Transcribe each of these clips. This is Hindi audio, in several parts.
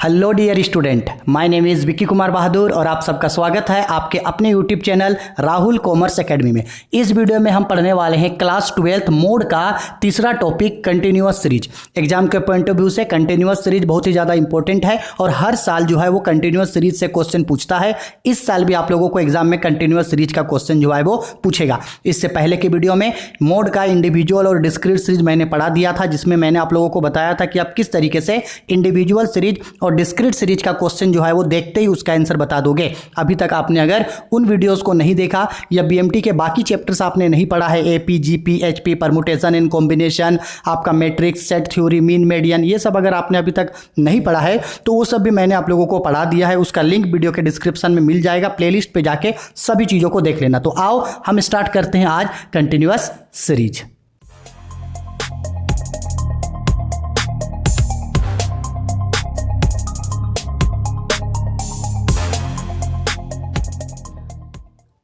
Hello dear student, my name is Vicky Kumar Bahadur और आप सबका स्वागत है आपके अपने YouTube channel Rahul commerce academy में। इस वीडियो में हम पढ़ने वाले हैं क्लास 12th मोड का तीसरा टॉपिक कंटिन्यूअस सीरीज। एग्जाम के पॉइंट ऑफ व्यू से कंटिन्यूअस सीरीज बहुत ही ज़्यादा इंपॉर्टेंट है और हर साल जो है वो कंटिन्यूअस सीरीज से क्वेश्चन पूछता है। इस साल भी आप लोगों को एग्जाम में कंटिन्यूअस सीरीज का क्वेश्चन जो है वो पूछेगा। इससे पहले के वीडियो में मोड का इंडिविजुअल और डिस्क्रीट सीरीज मैंने पढ़ा दिया था, जिसमें मैंने आप लोगों को बताया था कि आप किस तरीके से इंडिविजुअल सीरीज और डिस्क्रीट सीरीज का क्वेश्चन जो है वो देखते ही उसका आंसर बता दोगे। अभी तक आपने अगर उन वीडियोस को नहीं देखा या बीएमटी के बाकी चैप्टर्स आपने नहीं पढ़ा है, AP, GP, HP, permutation and combination, आपका matrix, set theory, mean median, ये सब अगर आपने अभी तक नहीं पढ़ा है तो वो सब भी मैंने आप लोगों को पढ़ा दिया है। उसका लिंक वीडियो के डिस्क्रिप्शन में मिल जाएगा। प्लेलिस्ट पे जाके सभी चीज़ों को देख लेना। तो आओ हम स्टार्ट करते हैं आज कंटिन्यूअस सीरीज।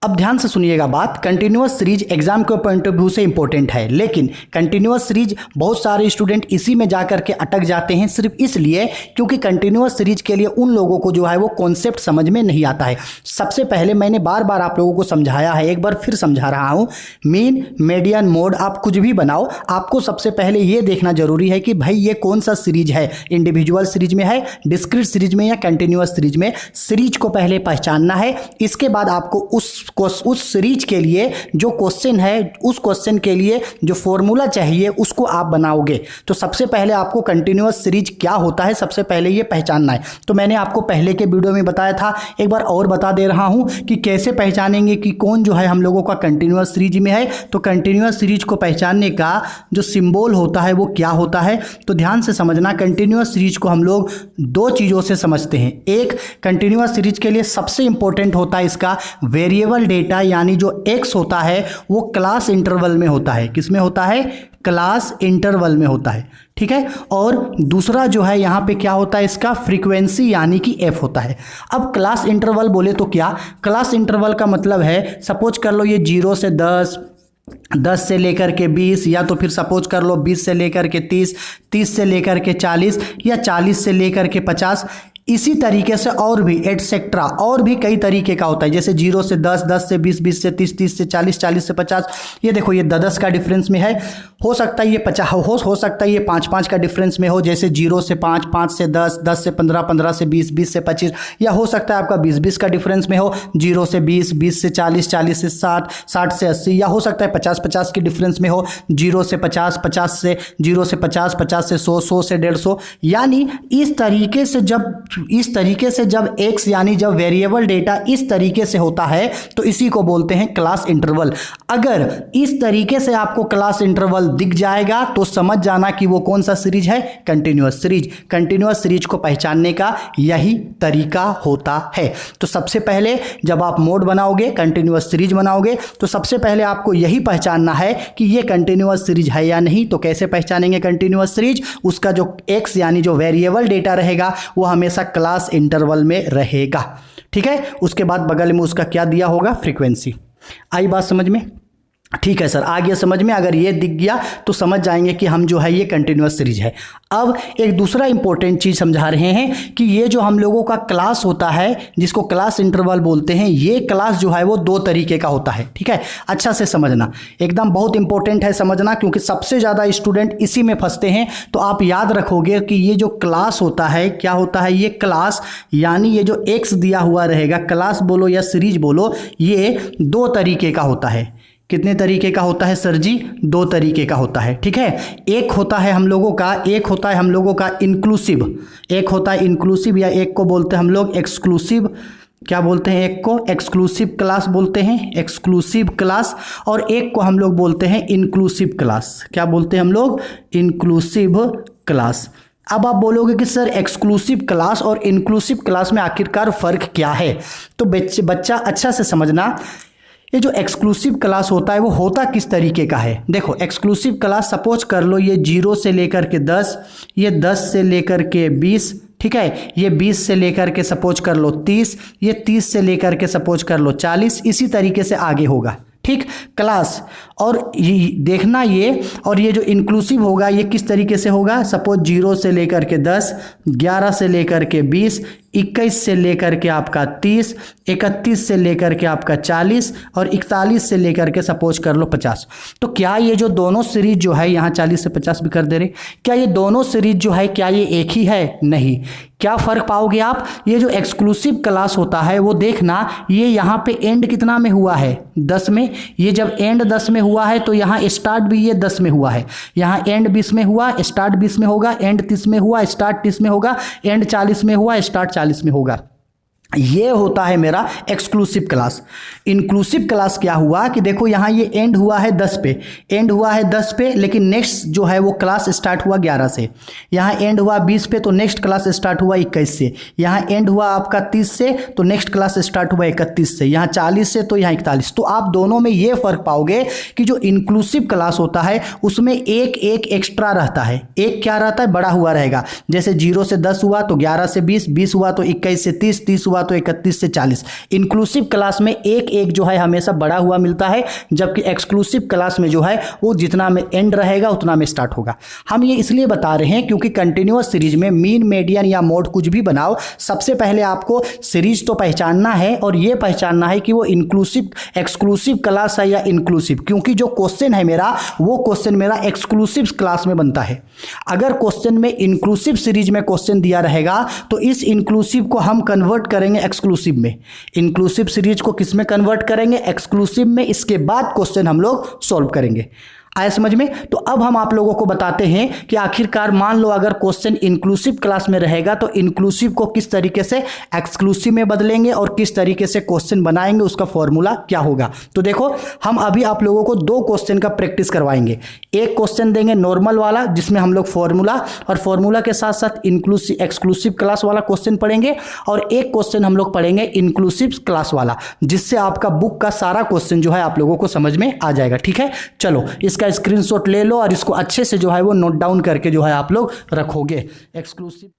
अब ध्यान से सुनिएगा बात। कंटिन्यूअस सीरीज एग्जाम के पॉइंट ऑफ व्यू से इंपॉर्टेंट है, लेकिन कंटिन्यूअस सीरीज बहुत सारे स्टूडेंट इसी में जाकर के अटक जाते हैं, सिर्फ इसलिए क्योंकि कंटिन्यूअस सीरीज के लिए उन लोगों को जो है वो कॉन्सेप्ट समझ में नहीं आता है। सबसे पहले मैंने बार बार आप लोगों को समझाया है, एक बार फिर समझा रहा हूं। मीन, मीडियन, मोड आप कुछ भी बनाओ, आपको सबसे पहले ये देखना जरूरी है कि भाई ये कौन सा सीरीज है, इंडिविजुअल सीरीज में है, डिस्क्रीट सीरीज में या कंटिन्यूअस सीरीज में। सीरीज को पहले पहचानना है, इसके बाद आपको उस सीरीज के लिए जो क्वेश्चन है, उस क्वेश्चन के लिए जो फॉर्मूला चाहिए उसको आप बनाओगे। तो सबसे पहले आपको कंटिन्यूअस सीरीज क्या होता है सबसे पहले ये पहचानना है। तो मैंने आपको पहले के वीडियो में बताया था, एक बार और बता दे रहा हूं कि कैसे पहचानेंगे कि कौन जो है हम लोगों का कंटिन्यूअस सीरीज में है। तो कंटिन्यूअस सीरीज को पहचानने का जो सिंबल होता है वो क्या होता है, तो ध्यान से समझना। कंटिन्यूअस सीरीज को हम लोग दो चीज़ों से समझते हैं। एक, कंटिन्यूअस सीरीज के लिए सबसे इंपॉर्टेंट होता है इसका वेरिएबल डेटा, यानी जो x होता है वो क्लास इंटरवल में होता है। किस में होता है? क्लास इंटरवल में होता है, ठीक है। और दूसरा जो है यहाँ पे क्या होता है, इसका फ्रीक्वेंसी यानी कि f होता है। अब क्लास इंटरवल बोले तो क्या, क्लास इंटरवल का मतलब है, सपोज कर लो ये 0 से 10, 10 से लेकर के 20, या तो फिर सपोज कर लो 20 से लेकर के 30, 30 से लेकर के 40, या 40 से लेकर के 50। इसी तरीके से और भी एटसेट्रा और भी कई तरीके का होता है, जैसे 0 से 10, 10 से 20, 20 से 30, 30 से 40, 40 से 50। ये देखो ये 10 का डिफरेंस में है, हो सकता है ये 50 हो सकता है ये 5 का डिफरेंस में हो, जैसे 0 से 5, 5 से 10, 10 से 15, 15 से 20, 20 से 25, या हो सकता है आपका 20 का डिफरेंस में हो, 0 से 20, 20 से 40, 40 से 60, 60 से 80, या हो सकता है 50 के डिफरेंस में हो, 0 से 50, 50 से 0 से 50, 50 से 100, 100 से 150। यानी इस तरीके से जब x यानी जब वेरिएबल डेटा इस तरीके से होता है तो इसी को बोलते हैं क्लास इंटरवल। अगर इस तरीके से आपको क्लास इंटरवल दिख जाएगा तो समझ जाना कि वो कौन सा सीरीज है, कंटिन्यूअस सीरीज। कंटिन्यूअस सीरीज को पहचानने का यही तरीका होता है। तो सबसे पहले जब आप मोड बनाओगे, कंटिन्यूअस सीरीज बनाओगे, तो सबसे पहले आपको यही पहचानना है कि ये कंटिन्यूअस सीरीज है या नहीं। तो कैसे पहचानेंगे कंटिन्यूअस सीरीज? उसका जो x यानी जो वेरिएबल डेटा रहेगा वो हमेशा क्लास इंटरवल में रहेगा, ठीक है। उसके बाद बगल में उसका क्या दिया होगा, फ्रीक्वेंसी। आई बात समझ में? ठीक है सर, आ गया समझ में। अगर ये दिख गया तो समझ जाएंगे कि हम जो है ये कंटिन्यूअस सीरीज है। अब एक दूसरा इंपॉर्टेंट चीज समझा रहे हैं कि ये जो हम लोगों का क्लास होता है जिसको क्लास इंटरवल बोलते हैं, ये क्लास जो है वो दो तरीके का होता है, ठीक है। अच्छा से समझना, एकदम बहुत इंपॉर्टेंट है समझना, क्योंकि सबसे ज़्यादा स्टूडेंट इसी में फंसते हैं। तो आप याद रखोगे कि ये जो क्लास होता है क्या होता है, ये क्लास यानी ये जो एक्स दिया हुआ रहेगा, क्लास बोलो या सीरीज बोलो, ये दो तरीके का होता है। कितने तरीके का होता है सर जी? दो तरीके का होता है, ठीक है। एक होता है हम लोगों का इंक्लूसिव, एक होता है इंक्लूसिव, या एक को बोलते हैं हम लोग एक्सक्लूसिव। क्या बोलते हैं? एक को एक्सक्लूसिव क्लास बोलते हैं, एक्सक्लूसिव क्लास, और एक को हम लोग बोलते हैं इंक्लूसिव क्लास। क्या बोलते हैं हम लोग? Inclusive class. अब आप बोलोगे कि सर एक्सक्लूसिव क्लास और इंक्लूसिव क्लास में आखिरकार फ़र्क क्या है? तो बच्चा अच्छा से समझना, ये जो एक्सक्लूसिव क्लास होता है वो होता किस तरीके का है। देखो एक्सक्लूसिव क्लास सपोज कर लो ये 0 से लेकर के 10, ये 10 से लेकर के 20, ठीक है, ये 20 से लेकर के सपोज कर लो 30, ये 30 से लेकर के सपोज कर लो 40, इसी तरीके से आगे होगा, ठीक, क्लास। और ये देखना ये, और ये जो इंक्लूसिव होगा ये किस तरीके से होगा, सपोज 0 से लेकर के 10, 11 से लेकर के 20, 21 से लेकर के आपका 30, 31 से लेकर के आपका 40 और 41 से लेकर के सपोज कर लो 50। तो क्या ये जो दोनों सीरीज जो है, यहाँ 40 से 50 भी कर दे रहे, क्या ये दोनों सीरीज जो है क्या ये एक ही है? नहीं। क्या फ़र्क पाओगे आप, ये जो एक्सक्लूसिव क्लास होता है वो देखना, ये यहाँ पे एंड कितना में हुआ है, 10 में। ये जब एंड 10 में हुआ है तो यहाँ स्टार्ट भी ये 10 में हुआ है। यहाँ एंड 20 में हुआ, स्टार्ट 20 में होगा, एंड 30 में हुआ, स्टार्ट 30 में होगा, एंड 40 में हुआ, स्टार्ट 40 में होगा। ये होता है मेरा एक्सक्लूसिव क्लास। इंक्लूसिव क्लास क्या हुआ कि देखो यहाँ ये एंड हुआ है 10 पे, एंड हुआ है 10 पे, लेकिन नेक्स्ट जो है वो क्लास स्टार्ट हुआ 11 से। यहाँ एंड हुआ 20 पे तो नेक्स्ट क्लास स्टार्ट हुआ 21 से। यहाँ एंड हुआ आपका 30 से तो नेक्स्ट क्लास स्टार्ट हुआ 31 से। यहाँ 40 से तो यहाँ 41। तो आप दोनों में ये फ़र्क पाओगे कि जो इंक्लूसिव क्लास होता है उसमें एक एक एक्स्ट्रा रहता है। एक क्या रहता है, बड़ा हुआ रहेगा। जैसे 0 से 10 हुआ तो 11 से 20, 20 हुआ तो 21 से 30, 30 हुआ तो 31 से 40। इंक्लूसिव क्लास में एक एक जो है हमेशा बड़ा हुआ मिलता है, जबकि एक्सक्लूसिव क्लास में जो है वो जितना में एंड रहेगा उतना में स्टार्ट होगा। हम ये इसलिए बता रहे हैं क्योंकि कंटिन्यूअस सीरीज में मीन, मीडियन या मोड कुछ भी बनाओ, सबसे पहले आपको सीरीज तो पहचानना है और ये पहचानना है कि वो इंक्लूसिव एक्सक्लूसिव क्लास है या इंक्लूसिव। क्योंकि जो क्वेश्चन है मेरा वो क्वेश्चन मेरा एक्सक्लूसिव क्लास में बनता है। अगर क्वेश्चन में इंक्लूसिव सीरीज में क्वेश्चन दिया रहेगा तो इस इंक्लूसिव को हम कन्वर्ट करेंगे एक्सक्लूसिव में। इंक्लूसिव सीरीज को किस में कन्वर्ट करेंगे, एक्सक्लूसिव में। इसके बाद क्वेश्चन हम लोग सॉल्व करेंगे। आया समझ में? तो अब हम आप लोगों को बताते हैं कि आखिरकार मान लो अगर क्वेश्चन इंक्लूसिव क्लास में रहेगा तो इंक्लूसिव को किस तरीके से एक्सक्लूसिव में बदलेंगे और किस तरीके से क्वेश्चन बनाएंगे, उसका फॉर्मूला क्या होगा। तो देखो हम अभी आप लोगों को 2 क्वेश्चन का प्रैक्टिस करवाएंगे। एक क्वेश्चन देंगे नॉर्मल वाला जिसमें हम लोग फॉर्मूला और फॉर्मूला के साथ साथ इंक्लूसिव एक्सक्लूसिव क्लास वाला क्वेश्चन पढ़ेंगे, और एक क्वेश्चन हम लोग पढ़ेंगे इंक्लूसिव क्लास वाला, जिससे आपका बुक का सारा क्वेश्चन जो है आप लोगों को समझ में आ जाएगा। ठीक है, चलो इसका स्क्रीनशॉट ले लो और इसको अच्छे से जो है वो नोट डाउन करके जो है आप लोग रखोगे। एक्सक्लूसिव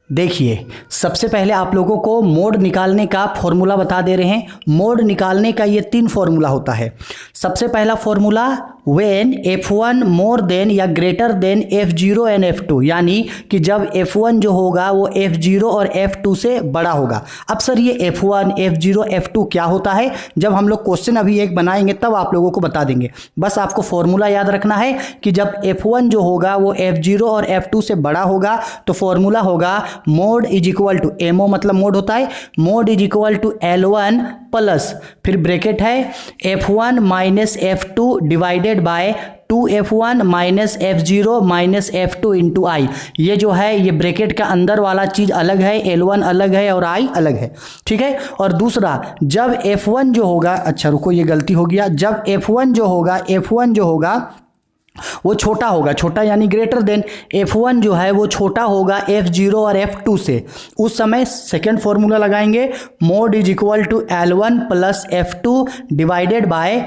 देखिए, सबसे पहले आप लोगों को मोड निकालने का फॉर्मूला बता दे रहे हैं। मोड निकालने का ये 3 फॉर्मूला होता है। सबसे पहला formula when F1 more than या greater than F0 and F2, यानी कि जब F1 जो होगा वो F0 और F2 से बड़ा होगा। अब सर ये F1, F0, F2 क्या होता है, जब हम लोग क्वेश्चन अभी एक बनाएंगे तब आप लोगों को बता देंगे। बस आपको फॉर्मूला याद रखना है कि जब F1 जो होगा वो F0 और F2 से बड़ा होगा तो फॉर्मूला होगा mode is equal to, MO मतलब मोड होता है, mode is equal to L1 plus फिर ब्रैकेट है F1 minus F2 divided by 2F1 minus F0 minus F2 into i. ये जो है ये ब्रैकेट का अंदर वाला चीज़ अलग है, L1 अलग है और I अलग है। ठीक है, और दूसरा जब F1 जो होगा, अच्छा रुको ये गलती हो गया, जब F1 जो होगा वो छोटा होगा, छोटा यानी ग्रेटर देन, F1 जो है वो छोटा होगा F0 और F2 से, उस समय सेकेंड फॉर्मूला लगाएंगे mode is equal to L1 plus F2 divided by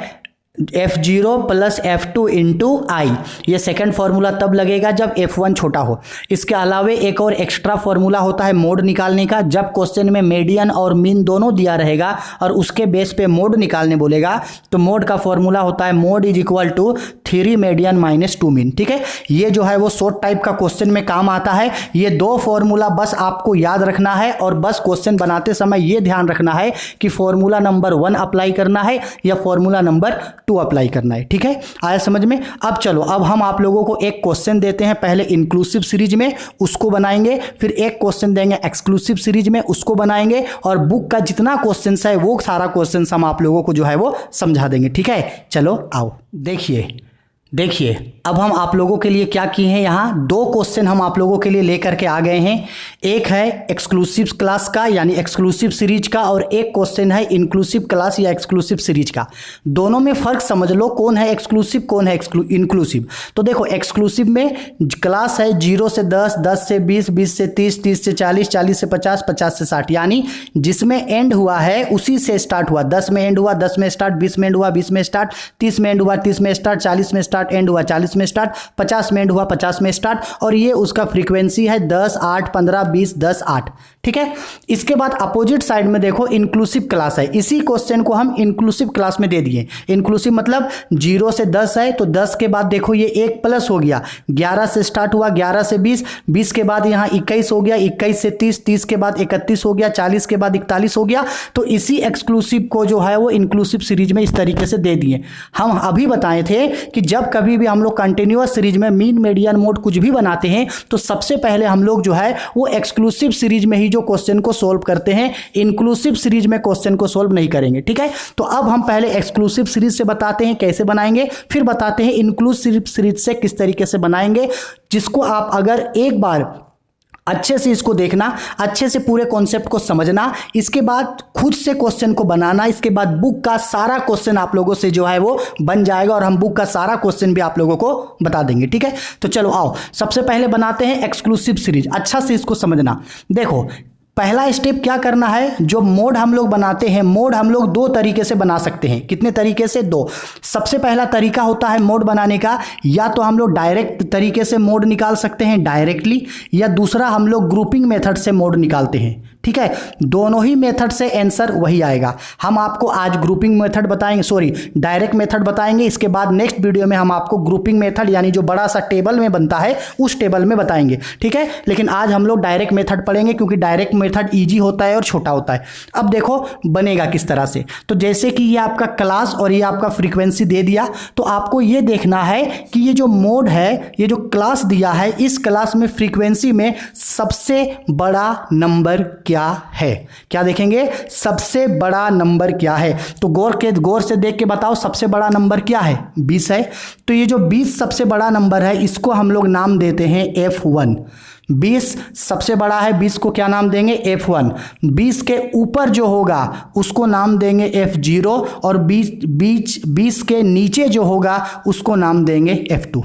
F0 plus F2 into i. ये सेकेंड फॉर्मूला तब लगेगा जब F1 छोटा हो। इसके अलावे एक और एक्स्ट्रा फॉर्मूला होता है मोड निकालने का, जब क्वेश्चन में मीडियन और मीन दोनों दिया रहेगा और उसके बेस पे मोड निकालने बोलेगा तो मोड का फॉर्मूला होता है mode is equal to 3 median minus 2 mean. ठीक है, ये जो है वो शॉर्ट टाइप का क्वेश्चन में काम आता है। ये 2 फॉर्मूला बस आपको याद रखना है और बस क्वेश्चन बनाते समय ये ध्यान रखना है कि फॉर्मूला नंबर 1 अप्लाई करना है या फॉर्मूला नंबर 2 अप्लाई करना है। ठीक है, आया समझ में? अब चलो, अब हम आप लोगों को एक क्वेश्चन देते हैं पहले इंक्लूसिव सीरीज में, उसको बनाएंगे, फिर एक क्वेश्चन देंगे एक्सक्लूसिव सीरीज में, उसको बनाएंगे, और बुक का जितना क्वेश्चन है वो सारा क्वेश्चन हम आप लोगों को जो है वो समझा देंगे। ठीक है, चलो आओ देखिए अब हम आप लोगों के लिए क्या किए हैं, यहाँ 2 क्वेश्चन हम आप लोगों के लिए लेकर के आ गए हैं। एक है एक्सक्लूसिव क्लास का यानी एक्सक्लूसिव सीरीज का, और एक क्वेश्चन है इंक्लूसिव क्लास या एक्सक्लूसिव सीरीज का। दोनों में फ़र्क समझ लो, कौन है एक्सक्लूसिव कौन है इंक्लूसिव। तो देखो एक्सक्लूसिव में क्लास है 0 से 10, 10 से 20, 20 से 30, 30 से 40, 40 से 50, 50 से 60, यानी जिसमें एंड हुआ है उसी से स्टार्ट हुआ। 10 में एंड हुआ 10 में स्टार्ट, 20 में एंड हुआ 20 में स्टार्ट, 30 में एंड हुआ 30 में स्टार्ट, 40 में स्टार्ट, स्टार्ट, एंड हुआ 40 में स्टार्ट, 50 में एंड हुआ 50 में स्टार्ट, और ये उसका फ्रीक्वेंसी है 10, 8, 15, 20, 10, 8। ठीक है, इसके बाद अपोजिट साइड में देखो इंक्लूसिव क्लास है। इसी क्वेश्चन को हम इंक्लूसिव क्लास में दे दिए। इंक्लूसिव मतलब 0 से 10 है, तो 10 के बाद देखो ये 1 प्लस हो गया, 11 से स्टार्ट हुआ, 11 से 20, 20 के बाद यहाँ 21 हो गया, 21 से 30, 30 के बाद 31 हो गया, 40 के बाद 41 हो गया। तो इसी एक्सक्लूसिव को जो है वो इंक्लूसिव सीरीज में इस तरीके से दे दिए। हम अभी बताए थे कि जब कभी भी हम लोग कंटिन्यूअस सीरीज में मीन, मीडियन, मोड कुछ भी बनाते हैं तो सबसे पहले हम लोग जो है वो एक्सक्लूसिव सीरीज में ही जो क्वेश्चन को सोल्व करते हैं, इंक्लूसिव सीरीज में क्वेश्चन को सोल्व नहीं करेंगे। ठीक है, तो अब हम पहले एक्सक्लूसिव सीरीज से बताते हैं कैसे बनाएंगे, फिर बताते हैं इंक्लूसिव सीरीज से किस तरीके से बनाएंगे, जिसको आप अगर एक बार अच्छे से इसको देखना, अच्छे से पूरे कॉन्सेप्ट को समझना, इसके बाद खुद से क्वेश्चन को बनाना, इसके बाद बुक का सारा क्वेश्चन आप लोगों से जो है वो बन जाएगा और हम बुक का सारा क्वेश्चन भी आप लोगों को बता देंगे। ठीक है, तो चलो आओ सबसे पहले बनाते हैं एक्सक्लूसिव सीरीज। अच्छा से इसको समझना। देखो पहला स्टेप क्या करना है, जो मोड हम लोग बनाते हैं, मोड हम लोग दो तरीके से बना सकते हैं। कितने तरीके से? दो। सबसे पहला तरीका होता है मोड बनाने का, या तो हम लोग डायरेक्ट तरीके से मोड निकाल सकते हैं डायरेक्टली, या दूसरा हम लोग ग्रुपिंग मेथड से मोड निकालते हैं। ठीक है, दोनों ही मेथड से आंसर वही आएगा। हम आपको आज ग्रुपिंग मेथड बताएंगे, सॉरी डायरेक्ट मेथड बताएंगे, इसके बाद नेक्स्ट वीडियो में हम आपको ग्रुपिंग मेथड यानी जो बड़ा सा टेबल में बनता है उस टेबल में बताएंगे। ठीक है, लेकिन आज हम लोग डायरेक्ट मेथड पढ़ेंगे क्योंकि डायरेक्ट मेथड ईजी होता है और छोटा होता है। अब देखो बनेगा किस तरह से। तो जैसे कि ये आपका क्लास और ये आपका फ्रीक्वेंसी दे दिया, तो आपको ये देखना है कि ये जो मोड है, ये जो क्लास दिया है, इस क्लास में फ्रीक्वेंसी में सबसे बड़ा नंबर क्या है। क्या देखेंगे? सबसे बड़ा नंबर क्या है। तो गौर से देख के बताओ सबसे बड़ा नंबर क्या है? 20 है। तो ये जो 20 सबसे बड़ा नंबर है, इसको हम लोग नाम देते हैं F1। 20 सबसे बड़ा है, 20 को क्या नाम देंगे? F1। 20 के ऊपर जो होगा उसको नाम देंगे F0, और 20 के नीचे जो होगा उसको नाम देंगे F2।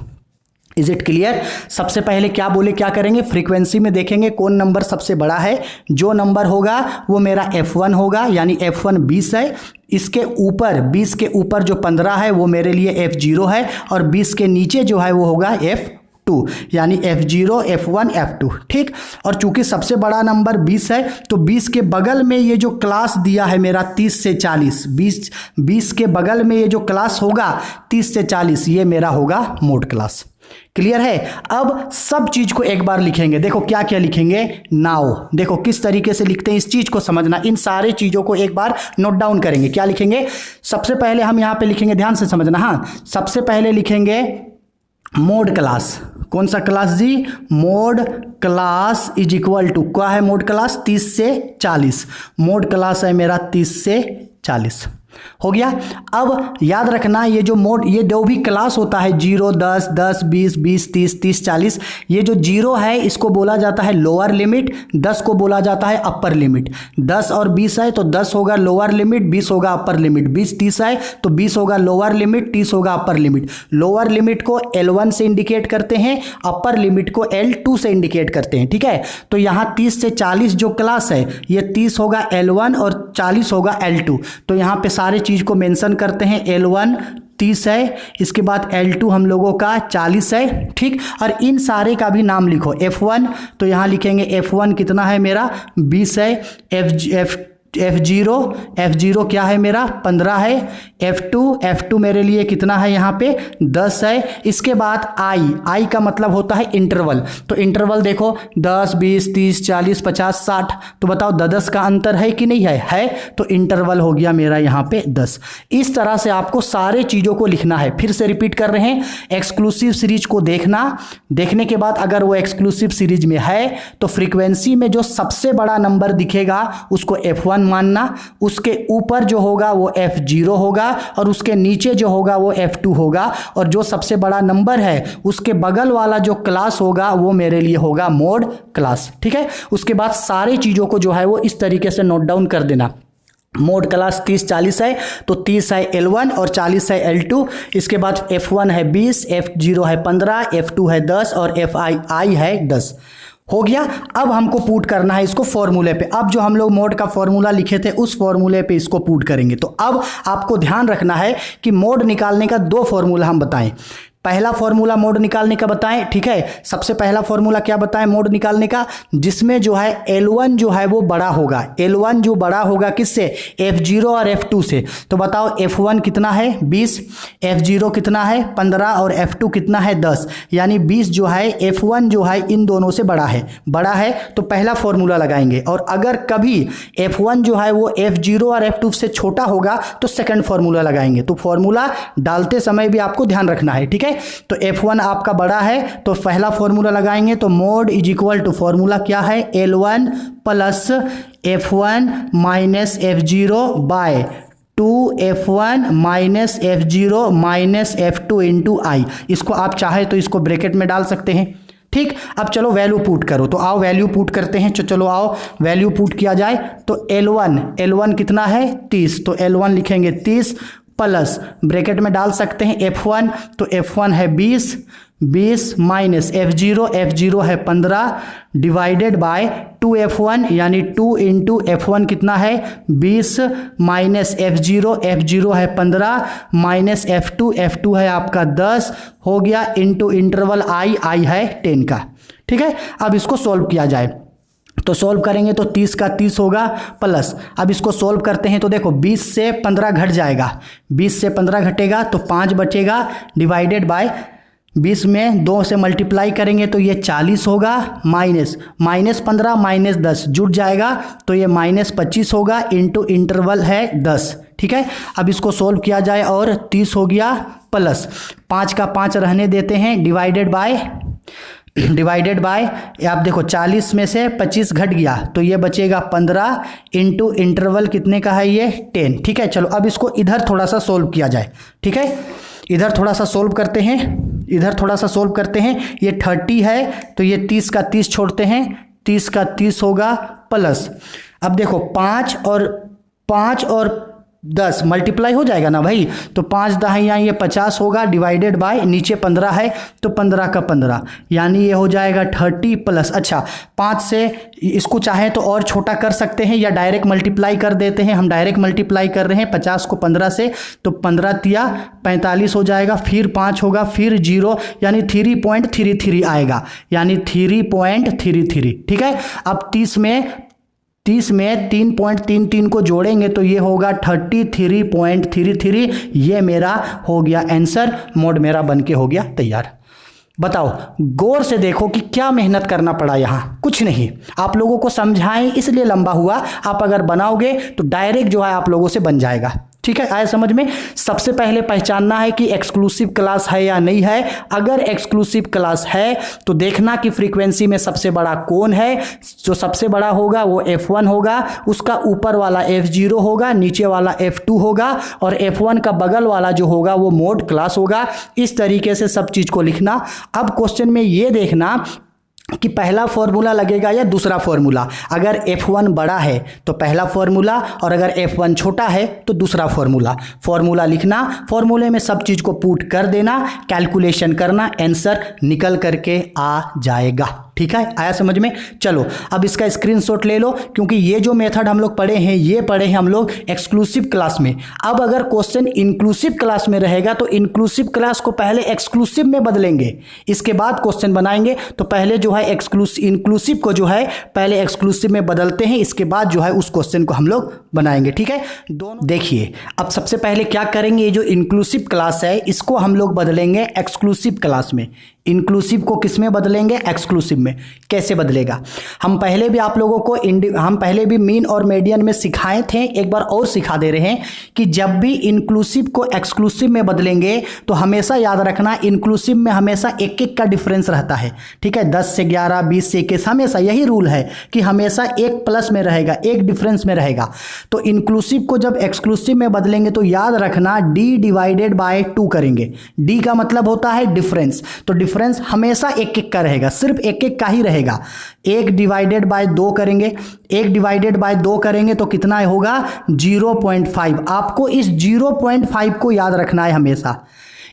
Is it clear? सबसे पहले क्या बोले, क्या करेंगे? फ्रीक्वेंसी में देखेंगे कौन नंबर सबसे बड़ा है। जो नंबर होगा वो मेरा F1 होगा, यानी F1 20 है। इसके ऊपर 20 के ऊपर जो 15 है वो मेरे लिए F0 है, और 20 के नीचे जो है वो होगा F2, यानी F0, F1, F2। ठीक, और चूंकि सबसे बड़ा नंबर 20 है तो 20 के बगल में ये जो क्लास दिया है मेरा 30 से 40, 20 के बगल में ये जो क्लास होगा 30 से 40, ये मेरा होगा मोड क्लास। क्लियर है? अब सब चीज को एक बार लिखेंगे। देखो क्या क्या लिखेंगे। नाउ देखो किस तरीके से लिखते हैं, इस चीज को समझना। इन सारे चीजों को एक बार नोट डाउन करेंगे। क्या लिखेंगे? सबसे पहले हम यहां पे लिखेंगे, ध्यान से समझना। हाँ, सबसे पहले लिखेंगे मोड क्लास। कौन सा क्लास जी? Mode class is equal to, क्या है मोड क्लास? 30 से 40। मोड क्लास है मेरा 30 से 40। हो गया। अब याद रखना, ये जो मोड, ये जो भी क्लास होता है 0, 10, 10, 20, 20, 30, 30, 40, ये जो 0 है इसको बोला जाता है लोअर लिमिट, 10 को बोला जाता है अपर लिमिट। 10 और 20 है तो 10 होगा लोअर लिमिट, 20 होगा अपर लिमिट। 20, 30 है तो 20 होगा लोअर लिमिट, 30 होगा अपर लिमिट। लोअर लिमिट को L1 से इंडिकेट करते हैं, अपर लिमिट को L2 से इंडिकेट करते हैं। ठीक है, तो यहाँ 30 से 40 जो क्लास है ये 30 होगा L1 और 40 होगा L2। तो यहाँ पे सारे चीज को मेंशन करते हैं। L1 30 है, इसके बाद L2 हम लोगों का 40 है। ठीक, और इन सारे का भी नाम लिखो। F1 तो यहाँ लिखेंगे F1 कितना है मेरा? 20 है। F0 क्या है मेरा? 15 है। F2 मेरे लिए कितना है यहाँ पे? 10 है। इसके बाद I का मतलब होता है इंटरवल। तो इंटरवल देखो 10, 20, 30, 40, 50, 60। तो बताओ 10 का अंतर है कि नहीं है? है। तो इंटरवल हो गया मेरा यहाँ पे 10। इस तरह से आपको सारे चीज़ों को लिखना है। फिर से रिपीट कर रहे हैं, एक्सक्लूसिव सीरीज को देखना, देखने के बाद अगर वो एक्सक्लूसिव सीरीज में है तो फ्रीक्वेंसी में जो सबसे बड़ा नंबर दिखेगा उसको F1 मानना, उसके ऊपर जो होगा वो F0 होगा, और उसके नीचे जो होगा वो F2 होगा, और जो सबसे बड़ा नंबर है उसके बगल वाला जो क्लास होगा वो मेरे लिए होगा मोड क्लास। ठीक है, उसके बाद सारी चीजों को जो है वो इस तरीके से नोट डाउन कर देना। मोड क्लास 30, 40 है तो 30 है L1 और 40 है L2। इसके बाद F1 है 20, F0 है 15, F2 है 10 और Fi है 10। हो गया। अब हमको पुट करना है इसको फॉर्मूले पे। अब जो हम लोग मोड का फॉर्मूला लिखे थे उस फॉर्मूले पे इसको पुट करेंगे। तो अब आपको ध्यान रखना है कि मोड निकालने का दो फॉर्मूला हम बताएं। पहला फॉर्मूला मोड निकालने का बताएं, ठीक है। सबसे पहला फॉर्मूला क्या बताएं मोड निकालने का, जिसमें जो है L1 जो है वो बड़ा होगा, L1 जो बड़ा होगा किससे, F0 और F2 से। तो बताओ F1 कितना है 20, F0 कितना है 15 और F2 कितना है 10, यानी 20 जो है F1 जो है इन दोनों से बड़ा है तो पहला फॉर्मूला लगाएंगे। और अगर कभी F1 जो है वो F0 और F2 से छोटा होगा तो सेकंड फॉर्मूला लगाएंगे। तो फॉर्मूला डालते समय भी आपको ध्यान रखना है, ठीक है। तो F1 आपका बड़ा है तो पहला फॉर्मूला लगाएंगे, तो mode is equal to formula क्या है, L1 plus F1 minus F0 by 2F1 minus F0 minus F2 into i. इसको आप चाहे तो इसको ब्रैकेट में डाल सकते हैं, ठीक। अब चलो वैल्यू पुट करो, तो आओ वैल्यू पुट करते हैं। चलो आओ वैल्यू पुट किया जाए। तो L1 कितना है 30, तो L1 लिखेंगे 30 प्लस ब्रैकेट में डाल सकते हैं F1, तो F1 है 20 माइनस F0 है 15 डिवाइडेड बाय 2F1 यानी 2 इंटू F1 कितना है 20 माइनस F0 है 15 माइनस F2 है आपका 10 हो गया इंटू इंटरवल आई है 10 का, ठीक है। अब इसको सॉल्व किया जाए, तो सॉल्व करेंगे तो 30 का 30 होगा प्लस, अब इसको सॉल्व करते हैं तो देखो 20 से 15 घट जाएगा, 20 से 15 घटेगा तो 5 बचेगा डिवाइडेड बाय 20 में 2 से मल्टीप्लाई करेंगे तो ये 40 होगा माइनस 15 माइनस 10 जुट जाएगा तो ये माइनस 25 होगा इंटू इंटरवल है 10, ठीक है। अब इसको सॉल्व किया जाए और 30 हो गया प्लस 5 का 5 रहने देते हैं डिवाइडेड बाय आप देखो 40 में से 25 घट गया तो ये बचेगा 15 इंटू इंटरवल कितने का है ये 10, ठीक है। चलो अब इसको इधर थोड़ा सा सोल्व किया जाए, ठीक है। इधर थोड़ा सा सोल्व करते हैं, ये 30 है तो ये 30 का 30 छोड़ते हैं, 30 का 30 होगा प्लस, अब देखो 5 और 10 मल्टीप्लाई हो जाएगा ना भाई, तो 5 दहाइयाँ ये 50 होगा डिवाइडेड बाय नीचे 15 है तो 15 का 15 यानी ये हो जाएगा 30 प्लस, अच्छा 5 से इसको चाहें तो और छोटा कर सकते हैं या डायरेक्ट मल्टीप्लाई कर देते हैं, हम डायरेक्ट मल्टीप्लाई कर रहे हैं 50 को 15 से, तो 15 तिया 45 हो जाएगा, फिर 5 होगा, फिर 0 यानी 3.33 आएगा, यानी 3.33, ठीक है। अब 30 में 3.33 को जोड़ेंगे तो ये होगा 33.33, ये मेरा हो गया आंसर, मोड मेरा बन के हो गया तैयार। बताओ गौर से देखो कि क्या मेहनत करना पड़ा, यहाँ कुछ नहीं, आप लोगों को समझाएं इसलिए लंबा हुआ, आप अगर बनाओगे तो डायरेक्ट जो है आप लोगों से बन जाएगा, ठीक है। आया समझ में। सबसे पहले पहचानना है कि एक्सक्लूसिव क्लास है या नहीं है, अगर एक्सक्लूसिव क्लास है तो देखना कि फ्रीक्वेंसी में सबसे बड़ा कौन है, जो सबसे बड़ा होगा वो F1 होगा, उसका ऊपर वाला F0 होगा, नीचे वाला F2 होगा और F1 का बगल वाला जो होगा वो मोड क्लास होगा। इस तरीके से सब चीज को लिखना। अब क्वेश्चन में ये देखना कि पहला फॉर्मूला लगेगा या दूसरा फॉर्मूला, अगर F1 बड़ा है तो पहला फॉर्मूला और अगर F1 छोटा है तो दूसरा फॉर्मूला लिखना, फॉर्मूले में सब चीज़ को पुट कर देना, कैलकुलेशन करना, आंसर निकल करके आ जाएगा, ठीक है। आया समझ में। चलो अब इसका स्क्रीनशॉट ले लो, क्योंकि ये जो मेथड हम लोग पढ़े हैं ये पढ़े हैं हम लोग एक्सक्लूसिव क्लास में। अब अगर क्वेश्चन इंक्लूसिव क्लास में रहेगा तो इंक्लूसिव क्लास को पहले एक्सक्लूसिव में बदलेंगे, इसके बाद क्वेश्चन बनाएंगे। तो पहले जो है इंक्लूसिव को जो है पहले एक्सक्लूसिव में बदलते हैं, इसके बाद जो है उस क्वेश्चन को हम लोग बनाएंगे, ठीक है। दोनों देखिए, अब सबसे पहले क्या करेंगे, ये जो इंक्लूसिव क्लास है इसको हम लोग बदलेंगे एक्सक्लूसिव क्लास में। इंक्लूसिव को किस में बदलेंगे, एक्सक्लूसिव में। कैसे बदलेगा, हम पहले भी आप लोगों को हम पहले भी मीन और मीडियन में सिखाए थे, एक बार और सिखा दे रहे हैं कि जब भी इंक्लूसिव को एक्सक्लूसिव में बदलेंगे तो हमेशा याद रखना इंक्लूसिव में हमेशा एक एक का डिफरेंस रहता है, ठीक है। 10 से 11, 20 से 21, हमेशा यही रूल है कि हमेशा एक प्लस में रहेगा, एक डिफरेंस में रहेगा। तो इंक्लूसिव को जब एक्सक्लूसिव में बदलेंगे तो याद रखना d डिवाइडेड बाय 2 करेंगे। d का मतलब होता है डिफरेंस, तो डिफरेंस हमेशा एक एक का रहेगा, सिर्फ एक एक का ही रहेगा। 1 डिवाइडेड बाय 2 करेंगे, 1 डिवाइडेड बाय 2 करेंगे तो कितना होगा 0.5। आपको इस 0.5 को याद रखना है हमेशा।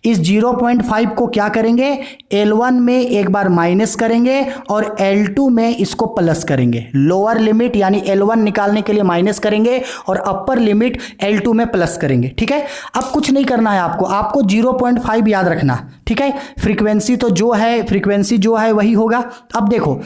इस 0.5 को क्या करेंगे, L1 में एक बार माइनस करेंगे और L2 में इसको प्लस करेंगे। लोअर लिमिट यानी L1 निकालने के लिए माइनस करेंगे और अपर लिमिट L2 में प्लस करेंगे। ठीक है, अब कुछ नहीं करना है आपको 0.5 याद रखना। ठीक है, फ्रीक्वेंसी जो है वही होगा। अब देखो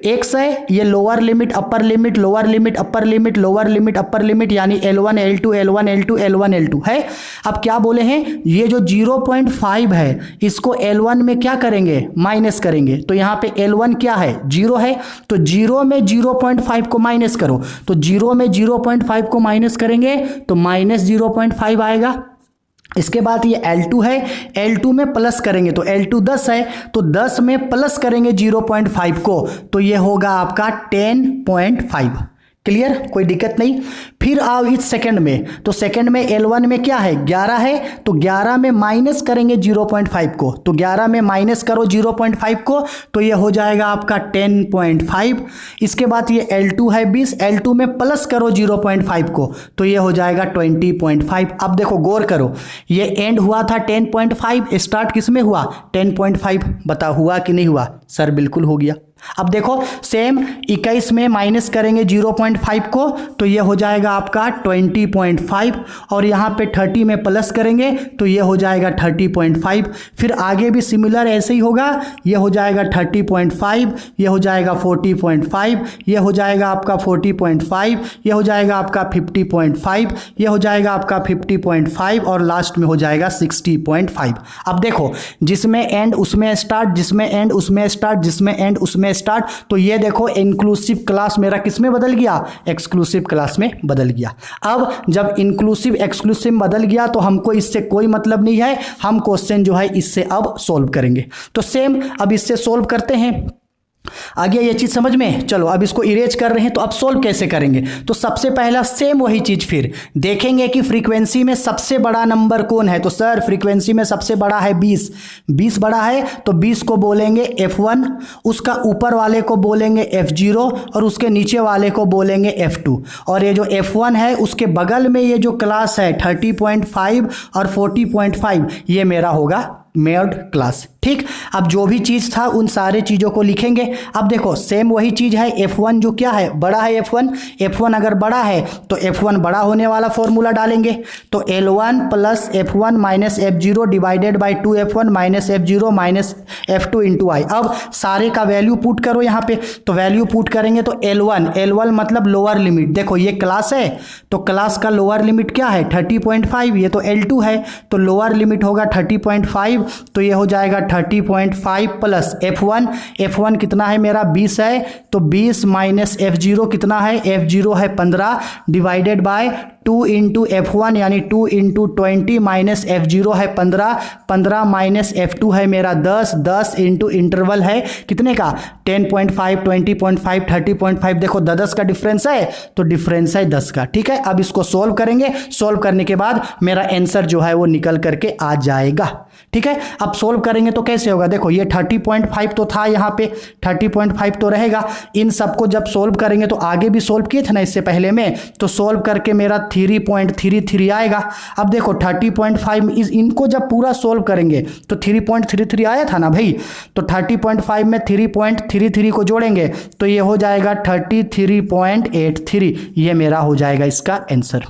x है, ये lower limit upper limit, lower limit upper limit, lower limit upper limit, यानी L1 L2 L1 L2 L1 L2 है। अब क्या बोले हैं, ये जो 0.5 है इसको L1 में क्या करेंगे, माइनस करेंगे। तो यहाँ पे L1 क्या है, 0 है, तो 0 में 0.5 को माइनस करो, तो 0 में 0.5 को माइनस करेंगे तो माइनस 0.5 आएगा। इसके बाद ये L2 है, L2 में प्लस करेंगे तो L2 10 है, तो 10 में प्लस करेंगे 0.5 को तो ये होगा आपका 10.5। क्लियर, कोई दिक्कत नहीं। फिर आओ इस सेकंड में, तो सेकंड में L1 में क्या है, 11 है, तो 11 में माइनस करेंगे 0.5 को, तो 11 में माइनस करो 0.5 को तो ये हो जाएगा आपका 10.5। इसके बाद ये L2 है 20, L2 में प्लस करो 0.5 को तो ये हो जाएगा 20.5। अब देखो गौर करो, ये एंड हुआ था 10.5, स्टार्ट किस में हुआ, 10.5। बताओ हुआ कि नहीं हुआ, सर बिल्कुल हो गया। अब देखो सेम 21 में माइनस करेंगे 0.5 को तो ये हो जाएगा आपका 20.5 और यहाँ पे 30 में प्लस करेंगे तो ये हो जाएगा 30.5। फिर आगे भी सिमिलर ऐसे ही होगा, ये हो जाएगा 30.5, ये हो जाएगा 40.5, ये हो जाएगा आपका 40.5, ये हो जाएगा आपका 50.5, ये हो जाएगा आपका 50.5 और लास्ट में हो जाएगा 60.5। अब देखो जिसमें एंड उसमें स्टार्ट, जिसमें एंड उसमें स्टार्ट, जिसमें एंड उसमें स्टार्ट, तो ये देखो इंक्लूसिव क्लास मेरा किस में बदल गया, एक्सक्लूसिव क्लास में बदल गया। अब जब इंक्लूसिव एक्सक्लूसिव बदल गया तो हमको इससे कोई मतलब नहीं है, हम क्वेश्चन जो है इससे अब सॉल्व करेंगे। तो सेम अब इससे सॉल्व करते हैं। आगे ये चीज समझ में, चलो अब इसको इरेज कर रहे हैं तो अब सोल्व कैसे करेंगे। तो सबसे पहला सेम वही चीज, फिर देखेंगे कि फ्रीक्वेंसी में सबसे बड़ा नंबर कौन है। तो सर फ्रीक्वेंसी में सबसे बड़ा है 20 बड़ा है, तो 20 को बोलेंगे F1, उसका ऊपर वाले को बोलेंगे F0 और उसके नीचे वाले को बोलेंगे F2। और ये जो F1 है उसके बगल में ये जो क्लास है 30.5 और 40.5 ये मेरा होगा मेड क्लास। ठीक, अब जो भी चीज़ था उन सारे चीज़ों को लिखेंगे। अब देखो सेम वही चीज़ है, F1 जो क्या है, बड़ा है F1 अगर बड़ा है तो F1 बड़ा होने वाला फॉर्मूला डालेंगे, तो L1 plus F1 minus F0 divided by 2F1 minus F0 minus F2 into i. अब सारे का वैल्यू पुट करो यहाँ पे, तो वैल्यू पुट करेंगे तो L1 मतलब लोअर लिमिट, देखो ये क्लास है तो क्लास का लोअर लिमिट क्या है 30.5, ये तो L2 है तो लोअर लिमिट होगा 30.5, तो ये हो जाएगा 30.5 प्लस F1 कितना है मेरा 20 है, तो 20 माइनस F0 कितना है, F0 है 15 डिवाइडेड बाय 2 इंटू F1 यानी 2 इंटू 20 माइनस F0 है 15 माइनस F2 है मेरा 10 इंटू इंटरवल है कितने का 10.5 20.5 30.5। देखो 10 का डिफरेंस है तो डिफरेंस है 10 का। ठीक है, अब इसको सोल्व करेंगे, सोल्व करने के बाद मेरा आंसर जो है वो निकल करके आ जाएगा। ठीक है, अब सोल्व करेंगे तो कैसे होगा, देखो ये 30.5 तो था, यहाँ पे 30.5 तो रहेगा। इन सबको जब सोल्व करेंगे तो आगे भी सोल्व किए थे ना इससे पहले में, तो सोल्व करके मेरा 3.33 आएगा। अब देखो 30.5 इनको जब पूरा सोल्व करेंगे तो 3.33 आया था ना भाई, तो 30.5 में 3.33 को जोड़ेंगे तो ये हो जाएगा 33.83, ये मेरा हो जाएगा इसका आंसर।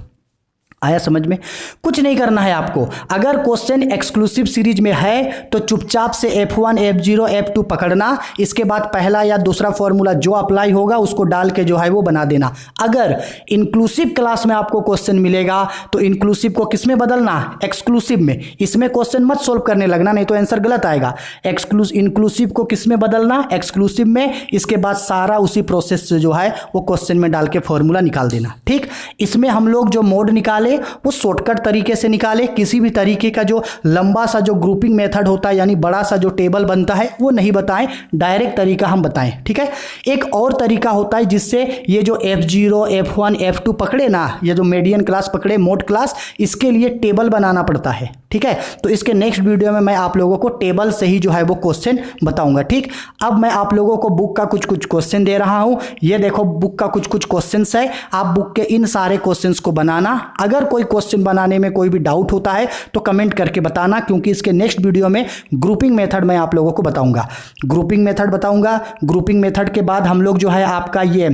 आया समझ में, कुछ नहीं करना है आपको। अगर क्वेश्चन एक्सक्लूसिव सीरीज में है तो चुपचाप से F1 F0 F2 पकड़ना, इसके बाद पहला या दूसरा फॉर्मूला जो अप्लाई होगा उसको डाल के जो है वो बना देना। अगर इंक्लूसिव क्लास में आपको क्वेश्चन मिलेगा तो इंक्लूसिव को किस में बदलना, एक्सक्लूसिव में। इसमें क्वेश्चन मत सोल्व करने लगना, नहीं तो आंसर गलत आएगा। इंक्लूसिव को किस में बदलना, एक्सक्लूसिव में। इसके बाद सारा उसी प्रोसेस से जो है वो क्वेश्चन में डाल के फॉर्मूला निकाल देना। ठीक, इसमें हम लोग जो मोड निकाले वो शॉर्टकट तरीके से निकाले, किसी भी तरीके का जो लंबा सा जो ग्रुपिंग मेथड होता है यानी बड़ा सा जो टेबल बनता है वो नहीं बताएं, डायरेक्ट तरीका हम बताएं। ठीक है, एक और तरीका होता है जिससे ये जो F0 F1 F2 पकड़े ना, ये जो मीडियन क्लास पकड़े मोड क्लास, इसके लिए टेबल बनाना पड़ता है। ठीक है। तो इसके नेक्स्ट वीडियो में मैं आप लोगों को टेबल से ही जो है वो क्वेश्चन बताऊंगा। ठीक, अब मैं आप लोगों को बुक का कुछ कुछ क्वेश्चन दे रहा हूं। ये देखो बुक का कुछ कुछ क्वेश्चंस है, आप बुक के इन सारे क्वेश्चंस को बनाना। अगर कोई क्वेश्चन बनाने में कोई भी डाउट होता है तो कमेंट करके बताना, क्योंकि इसके नेक्स्ट वीडियो में ग्रुपिंग मेथड मैं आप लोगों को बताऊंगा। ग्रुपिंग मेथड बताऊंगा। ग्रुपिंग मेथड के बाद हम लोग जो है आपका ये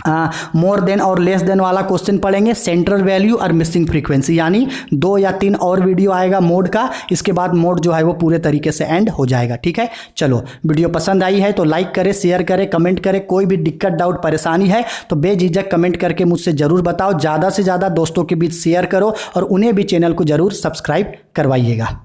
मोर देन और लेस देन वाला क्वेश्चन पढ़ेंगे, सेंट्रल वैल्यू और मिसिंग फ्रीक्वेंसी, यानी 2 या 3 और वीडियो आएगा मोड का। इसके बाद मोड जो है वो पूरे तरीके से एंड हो जाएगा। ठीक है, चलो वीडियो पसंद आई है तो लाइक करें, शेयर करें, कमेंट करें। कोई भी दिक्कत डाउट परेशानी है तो बेझिझक कमेंट करके मुझसे ज़रूर बताओ। ज़्यादा से ज़्यादा दोस्तों के बीच शेयर करो और उन्हें भी चैनल को ज़रूर सब्सक्राइब करवाइएगा।